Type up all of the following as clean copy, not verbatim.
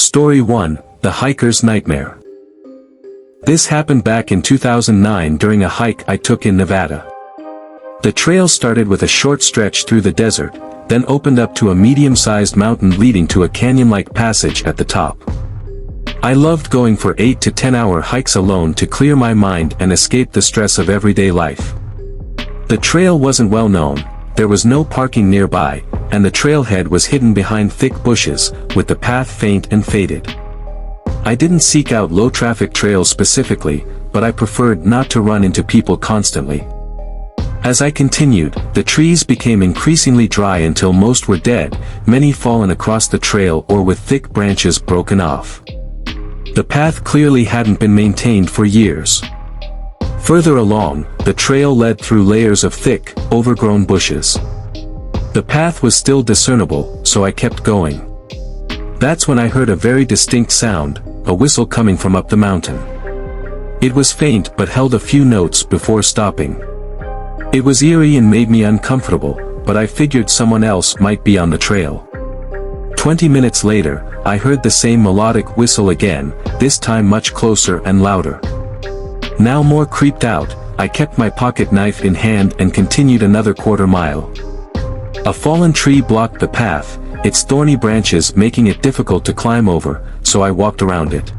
Story 1, The Hiker's Nightmare. This happened back in 2009 during a hike I took in Nevada. The trail started with a short stretch through the desert, then opened up to a medium-sized mountain leading to a canyon-like passage at the top. I loved going for 8 to 10 hour hikes alone to clear my mind and escape the stress of everyday life. The trail wasn't well known, there was no parking nearby, and the trailhead was hidden behind thick bushes, with the path faint and faded. I didn't seek out low-traffic trails specifically, but I preferred not to run into people constantly. As I continued, the trees became increasingly dry until most were dead, many fallen across the trail or with thick branches broken off. The path clearly hadn't been maintained for years. Further along, the trail led through layers of thick, overgrown bushes. The path was still discernible, so I kept going. That's when I heard a very distinct sound, a whistle coming from up the mountain. It was faint but held a few notes before stopping. It was eerie and made me uncomfortable, but I figured someone else might be on the trail. 20 minutes later, I heard the same melodic whistle again, this time much closer and louder. Now more creeped out, I kept my pocket knife in hand and continued another quarter mile. A fallen tree blocked the path, its thorny branches making it difficult to climb over, so I walked around it.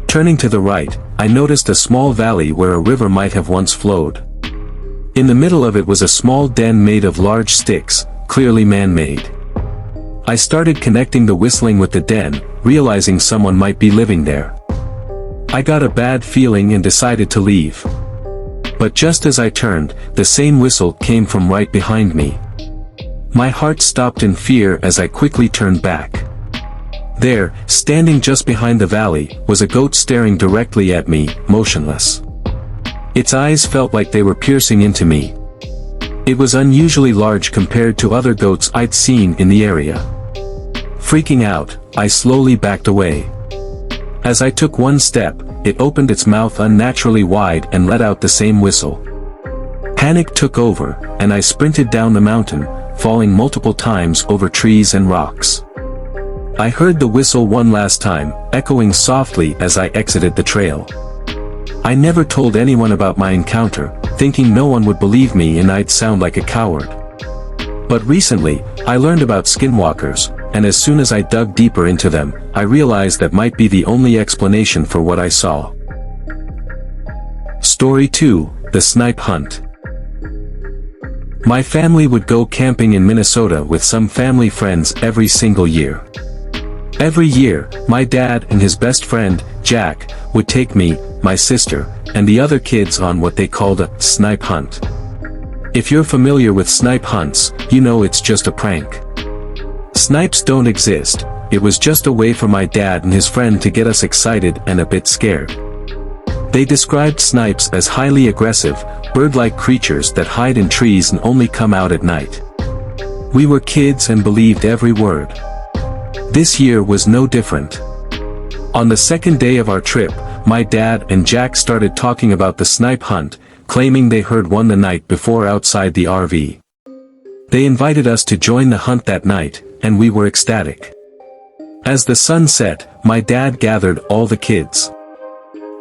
Turning to the right, I noticed a small valley where a river might have once flowed. In the middle of it was a small den made of large sticks, clearly man-made. I started connecting the whistling with the den, realizing someone might be living there. I got a bad feeling and decided to leave. But just as I turned, the same whistle came from right behind me. My heart stopped in fear as I quickly turned back. There, standing just behind the valley, was a goat staring directly at me, motionless. Its eyes felt like they were piercing into me. It was unusually large compared to other goats I'd seen in the area. Freaking out, I slowly backed away. As I took one step, it opened its mouth unnaturally wide and let out the same whistle. Panic took over, and I sprinted down the mountain, falling multiple times over trees and rocks. I heard the whistle one last time, echoing softly as I exited the trail. I never told anyone about my encounter, thinking no one would believe me and I'd sound like a coward. But recently, I learned about skinwalkers, and as soon as I dug deeper into them, I realized that might be the only explanation for what I saw. Story 2, The Snipe Hunt. My family would go camping in Minnesota with some family friends every single year. Every year, my dad and his best friend, Jack, would take me, my sister, and the other kids on what they called a snipe hunt. If you're familiar with snipe hunts, you know it's just a prank. Snipes don't exist, it was just a way for my dad and his friend to get us excited and a bit scared. They described snipes as highly aggressive, bird-like creatures that hide in trees and only come out at night. We were kids and believed every word. This year was no different. On the second day of our trip, my dad and Jack started talking about the snipe hunt, claiming they heard one the night before outside the RV. They invited us to join the hunt that night, and we were ecstatic. As the sun set, my dad gathered all the kids.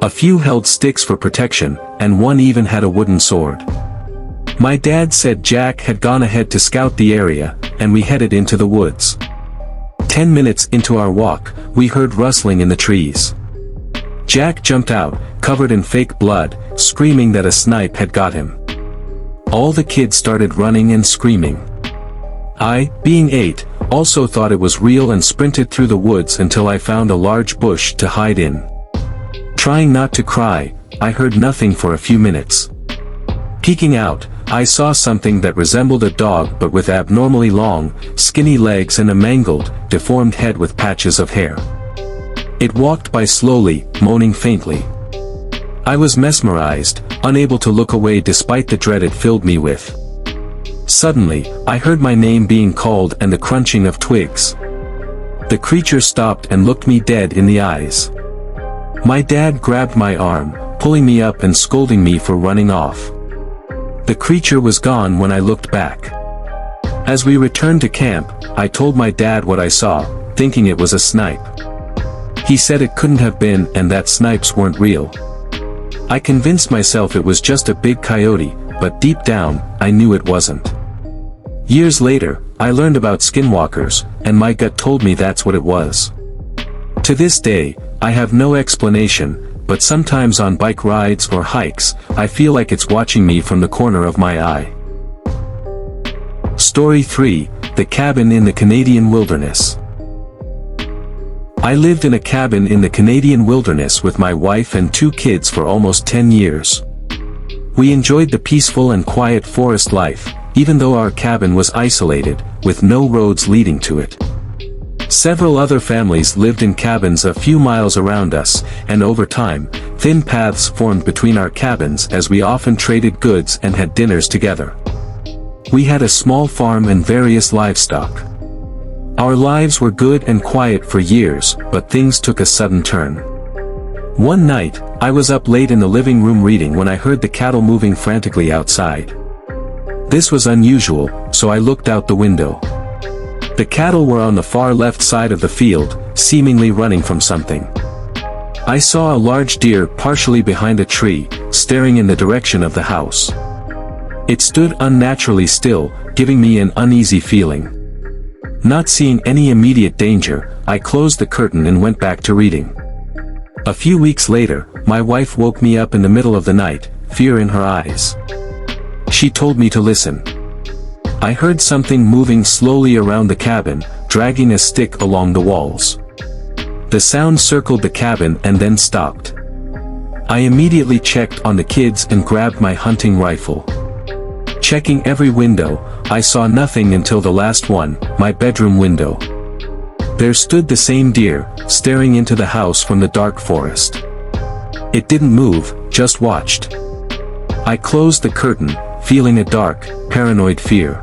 A few held sticks for protection, and one even had a wooden sword. My dad said Jack had gone ahead to scout the area, and we headed into the woods. 10 minutes into our walk, we heard rustling in the trees. Jack jumped out, covered in fake blood, screaming that a snipe had got him. All the kids started running and screaming. I, being 8, also thought it was real and sprinted through the woods until I found a large bush to hide in. Trying not to cry, I heard nothing for a few minutes. Peeking out, I saw something that resembled a dog but with abnormally long, skinny legs and a mangled, deformed head with patches of hair. It walked by slowly, moaning faintly. I was mesmerized, unable to look away despite the dread it filled me with. Suddenly, I heard my name being called and the crunching of twigs. The creature stopped and looked me dead in the eyes. My dad grabbed my arm, pulling me up and scolding me for running off. The creature was gone when I looked back. As we returned to camp, I told my dad what I saw, thinking it was a snipe. He said it couldn't have been and that snipes weren't real. I convinced myself it was just a big coyote, but deep down, I knew it wasn't. Years later, I learned about skinwalkers, and my gut told me that's what it was. To this day, I have no explanation, but sometimes on bike rides or hikes, I feel like it's watching me from the corner of my eye. Story 3, The Cabin in the Canadian Wilderness. I lived in a cabin in the Canadian wilderness with my wife and 2 kids for almost 10 years. We enjoyed the peaceful and quiet forest life, even though our cabin was isolated, with no roads leading to it. Several other families lived in cabins a few miles around us, and over time, thin paths formed between our cabins as we often traded goods and had dinners together. We had a small farm and various livestock. Our lives were good and quiet for years, but things took a sudden turn. One night, I was up late in the living room reading when I heard the cattle moving frantically outside. This was unusual, so I looked out the window. The cattle were on the far left side of the field, seemingly running from something. I saw a large deer partially behind a tree, staring in the direction of the house. It stood unnaturally still, giving me an uneasy feeling. Not seeing any immediate danger, I closed the curtain and went back to reading. A few weeks later, my wife woke me up in the middle of the night, fear in her eyes. She told me to listen. I heard something moving slowly around the cabin, dragging a stick along the walls. The sound circled the cabin and then stopped. I immediately checked on the kids and grabbed my hunting rifle. Checking every window, I saw nothing until the last one, my bedroom window. There stood the same deer, staring into the house from the dark forest. It didn't move, just watched. I closed the curtain, feeling a dark, paranoid fear.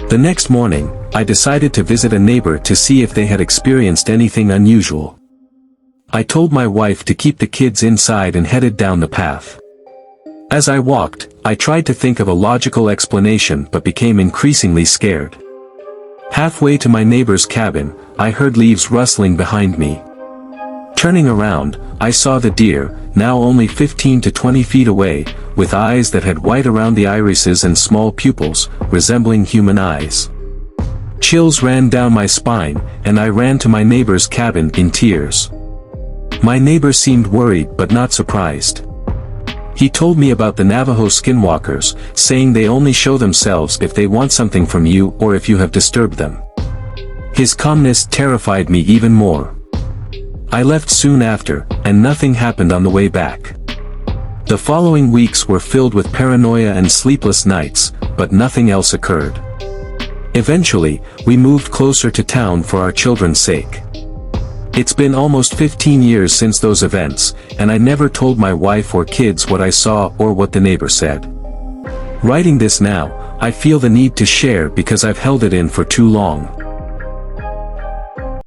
The next morning, I decided to visit a neighbor to see if they had experienced anything unusual. I told my wife to keep the kids inside and headed down the path. As I walked, I tried to think of a logical explanation but became increasingly scared. Halfway to my neighbor's cabin, I heard leaves rustling behind me. Turning around, I saw the deer, now only 15 to 20 feet away, with eyes that had white around the irises and small pupils, resembling human eyes. Chills ran down my spine, and I ran to my neighbor's cabin in tears. My neighbor seemed worried but not surprised. He told me about the Navajo skinwalkers, saying they only show themselves if they want something from you or if you have disturbed them. His calmness terrified me even more. I left soon after, and nothing happened on the way back. The following weeks were filled with paranoia and sleepless nights, but nothing else occurred. Eventually, we moved closer to town for our children's sake. It's been almost 15 years since those events, and I never told my wife or kids what I saw or what the neighbor said. Writing this now, I feel the need to share because I've held it in for too long.